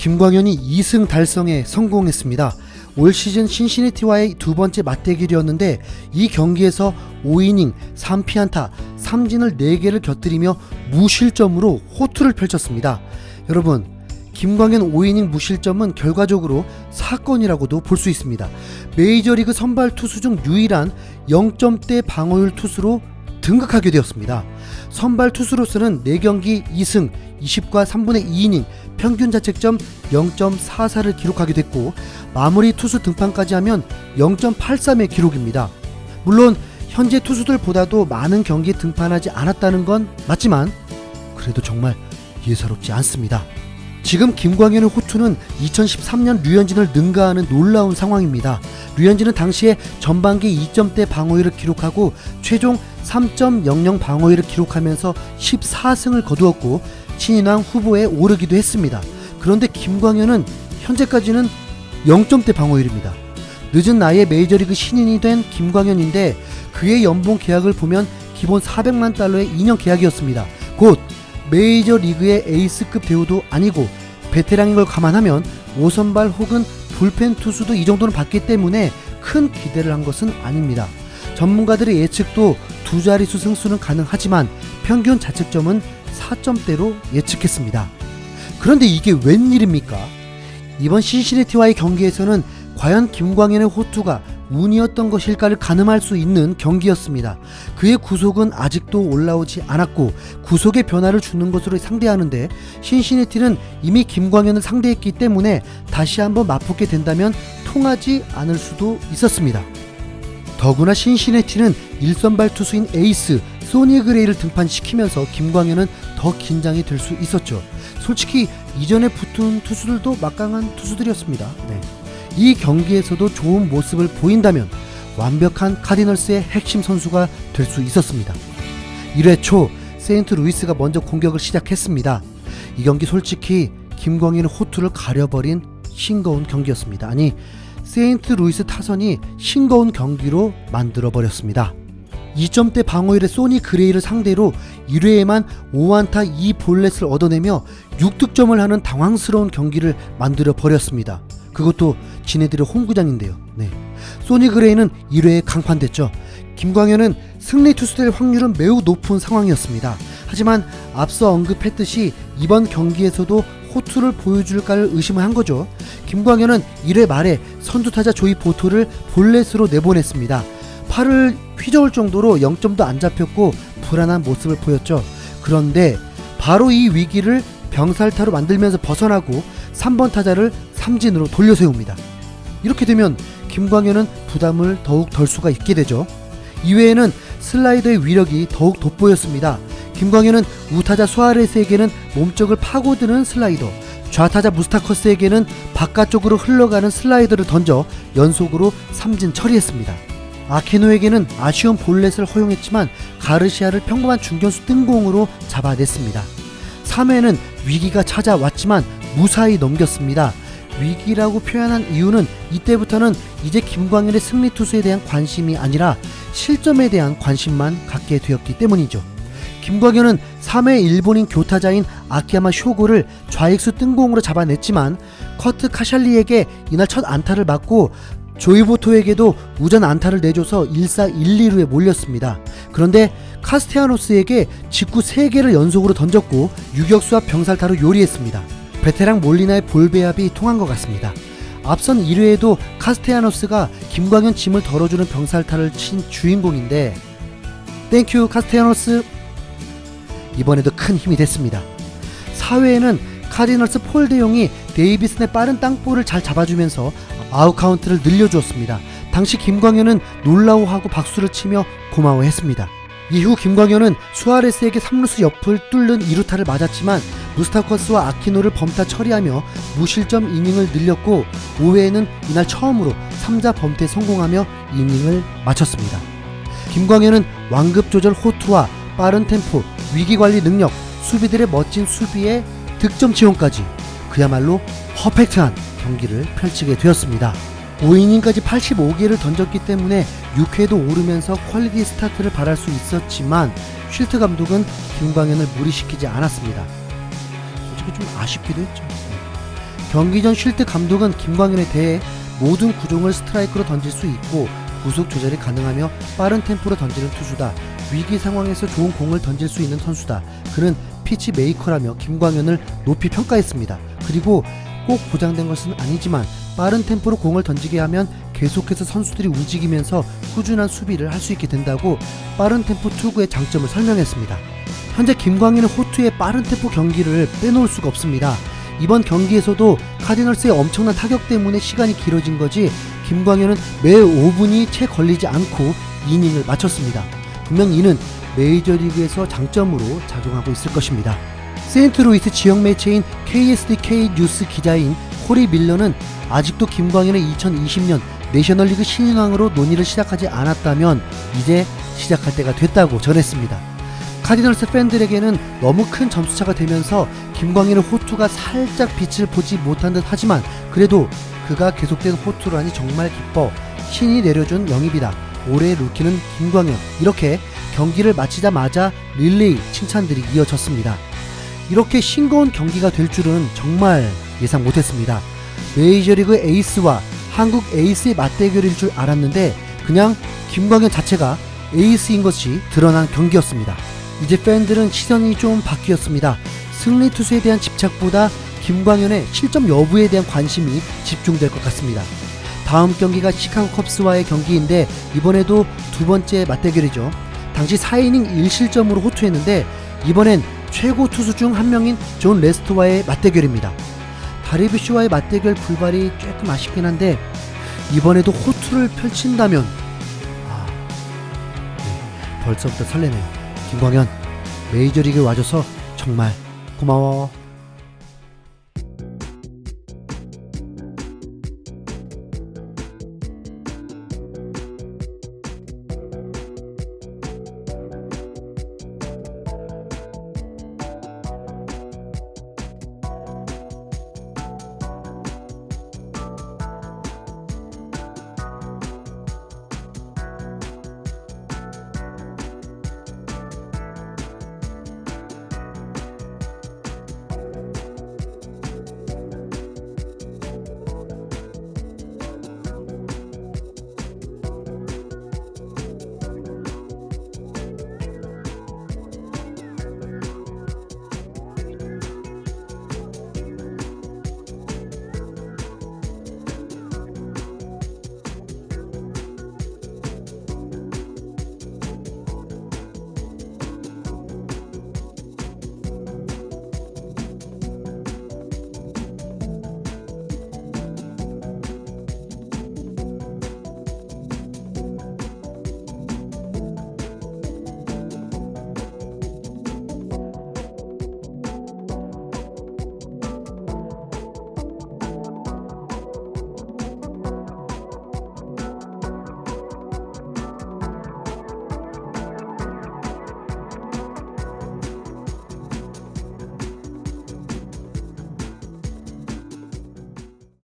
김광현이 2승 달성에 성공했습니다. 올 시즌 신시내티와의 두 번째 맞대결이었는데 이 경기에서 5이닝 3피안타 3진을 4개를 곁들이며 무실점으로 호투를 펼쳤습니다. 여러분, 김광현 5이닝 무실점은 결과적으로 사건이라고도 볼 수 있습니다. 메이저리그 선발 투수 중 유일한 0점대 방어율 투수로 등극하게 되었습니다. 선발 투수로서는 4경기 2승 20과 3분의 2이닝 평균 자책점 0.44를 기록하게 됐고, 마무리 투수 등판까지 하면 0.83의 기록입니다. 물론 현재 투수들보다도 많은 경기에 등판하지 않았다는 건 맞지만 그래도 정말 예사롭지 않습니다. 지금 김광현의 호투는 2013년 류현진을 능가하는 놀라운 상황입니다. 류현진은 당시에 전반기 2점대 방어율을 기록하고 최종 3.00 방어율을 기록하면서 14승을 거두었고 신인왕 후보에 오르기도 했습니다. 그런데 김광현은 현재까지는 0점대 방어율입니다. 늦은 나이에 메이저리그 신인이 된 김광현인데 그의 연봉 계약을 보면 기본 400만 달러의 2년 계약이었습니다. 곧 메이저리그의 에이스급 대우도 아니고 베테랑인 걸 감안하면 5선발 혹은 불펜 투수도 이 정도는 받기 때문에 큰 기대를 한 것은 아닙니다. 전문가들의 예측도 두 자릿수 승수는 가능하지만 평균 자책점은 4점대로 예측했습니다. 그런데 이게 웬일입니까? 이번 신시내티와의 경기에서는 과연 김광현의 호투가 운이었던 것일까를 가늠할 수 있는 경기였습니다. 그의 구속은 아직도 올라오지 않았고 구속의 변화를 주는 것으로 상대하는데 신시내티는 이미 김광현을 상대했기 때문에 다시 한번 맞붙게 된다면 통하지 않을 수도 있었습니다. 더구나 신시내티는 1선발 투수인 에이스 소니 그레이를 등판시키면서 김광현은 더 긴장이 될 수 있었죠. 솔직히 이전에 붙은 투수들도 막강한 투수들이었습니다. 이 경기에서도 좋은 모습을 보인다면 완벽한 카디널스의 핵심 선수가 될 수 있었습니다. 1회 초 세인트루이스가 먼저 공격을 시작했습니다. 이 경기 솔직히 김광현의 호투를 가려버린 싱거운 경기였습니다. 아니, 세인트루이스 타선이 싱거운 경기로 만들어버렸습니다. 2점대 방어율의 소니 그레이를 상대로 1회에만 5안타 2볼넷을 얻어내며 6득점을 하는 당황스러운 경기를 만들어버렸습니다. 그것도 지네들의 홈구장인데요. 소니 그레이는 1회에 강판됐죠. 김광현은 승리 투수될 확률은 매우 높은 상황이었습니다. 하지만 앞서 언급했듯이 이번 경기에서도 호투를 보여줄까를 의심을 한 거죠. 김광현은 1회 말에 선두타자 조이 보토를 볼넷으로 내보냈습니다. 팔을 휘저을 정도로 0점도 안 잡혔고 불안한 모습을 보였죠. 그런데 바로 이 위기를 병살타로 만들면서 벗어나고 3번 타자를 삼진으로 돌려세웁니다. 이렇게 되면 김광현은 부담을 더욱 덜 수가 있게 되죠. 이외에는 슬라이더의 위력이 더욱 돋보였습니다. 김광현은 우타자 수아레스에게는 몸쪽을 파고드는 슬라이더, 좌타자 무스타커스에게는 바깥쪽으로 흘러가는 슬라이더를 던져 연속으로 삼진 처리했습니다. 아키노에게는 아쉬운 볼넷을 허용했지만 가르시아를 평범한 중견수 뜬공으로 잡아냈습니다. 3회는 위기가 찾아왔지만 무사히 넘겼습니다. 위기라고 표현한 이유는 이때부터는 이제 김광현의 승리 투수에 대한 관심이 아니라 실점에 대한 관심만 갖게 되었기 때문이죠. 김광현은 3회 일본인 교타자인 아키야마 쇼고를 좌익수 뜬공으로 잡아냈지만 커트 카샬리에게 이날 첫 안타를 맞고 조이보토에게도 우전 안타를 내줘서 1사 1, 2루에 몰렸습니다. 그런데 카스테야노스에게 직구 3개를 연속으로 던졌고 유격수와 병살타로 요리했습니다. 베테랑 몰리나의 볼배합이 통한 것 같습니다. 앞선 1회에도 카스테야노스가 김광현 짐을 덜어주는 병살타를 친 주인공인데 땡큐 카스테야노스. 이번에도 큰 힘이 됐습니다. 4회에는 카디널스 폴 대용이 데이비슨의 빠른 땅볼을 잘 잡아주면서 아웃 카운트를 늘려주었습니다. 당시 김광현은 놀라워하고 박수를 치며 고마워했습니다. 이후 김광현은 수아레스에게 3루수 옆을 뚫는 2루타를 맞았지만 무스타커스와 아키노를 범타 처리하며 무실점 이닝을 늘렸고 5회에는 이날 처음으로 3자 범퇴에 성공하며 이닝을 마쳤습니다. 김광현은 완급 조절 호투와 빠른 템포, 위기관리 능력, 수비들의 멋진 수비에 득점 지원까지 그야말로 퍼펙트한 경기를 펼치게 되었습니다. 5이닝까지 85개를 던졌기 때문에 6회도 오르면서 퀄리티 스타트를 바랄 수 있었지만 쉴트 감독은 김광현을 무리시키지 않았습니다. 솔직히 좀 아쉽기도 했죠. 경기 전 쉴 때 감독은 김광현에 대해 모든 구종을 스트라이크로 던질 수 있고 구속 조절이 가능하며 빠른 템포로 던지는 투수다. 위기 상황에서 좋은 공을 던질 수 있는 선수다. 그는 피치 메이커라며 김광현을 높이 평가했습니다. 그리고 꼭 보장된 것은 아니지만 빠른 템포로 공을 던지게 하면 계속해서 선수들이 움직이면서 꾸준한 수비를 할 수 있게 된다고 빠른 템포 투구의 장점을 설명했습니다. 현재 김광현은 호투의 빠른 템포 경기를 빼놓을 수가 없습니다. 이번 경기에서도 카디널스의 엄청난 타격 때문에 시간이 길어진 거지 김광현은 매 5분이 채 걸리지 않고 이닝을 마쳤습니다. 분명 이는 메이저리그에서 장점으로 작용하고 있을 것입니다. 세인트루이스 지역 매체인 KSDK 뉴스 기자인 코리 밀러는 아직도 김광현의 2020년 내셔널리그 신인왕으로 논의를 시작하지 않았다면 이제 시작할 때가 됐다고 전했습니다. 카디널스 팬들에게는 너무 큰 점수차가 되면서 김광현의 호투가 살짝 빛을 보지 못한 듯 하지만 그래도 그가 계속된 호투라니 정말 기뻐. 신이 내려준 영입이다. 올해의 루키는 김광현. 이렇게 경기를 마치자마자 릴레이 칭찬들이 이어졌습니다. 이렇게 싱거운 경기가 될 줄은 정말 예상 못했습니다. 메이저리그 에이스와 한국 에이스의 맞대결일 줄 알았는데 그냥 김광현 자체가 에이스인 것이 드러난 경기였습니다. 이제 팬들은 시선이 좀 바뀌었습니다. 승리 투수에 대한 집착보다 김광현의 실점 여부에 대한 관심이 집중될 것 같습니다. 다음 경기가 시카고 컵스와의 경기인데 이번에도 두 번째 맞대결이죠. 당시 4이닝 1실점으로 호투했는데 이번엔 최고 투수 중 한 명인 존 레스터와의 맞대결입니다. 다리비슈와의 맞대결 불발이 조금 아쉽긴 한데 이번에도 호투를 펼친다면 벌써부터 설레네요. 김광현 메이저리그에 와줘서 정말 고마워.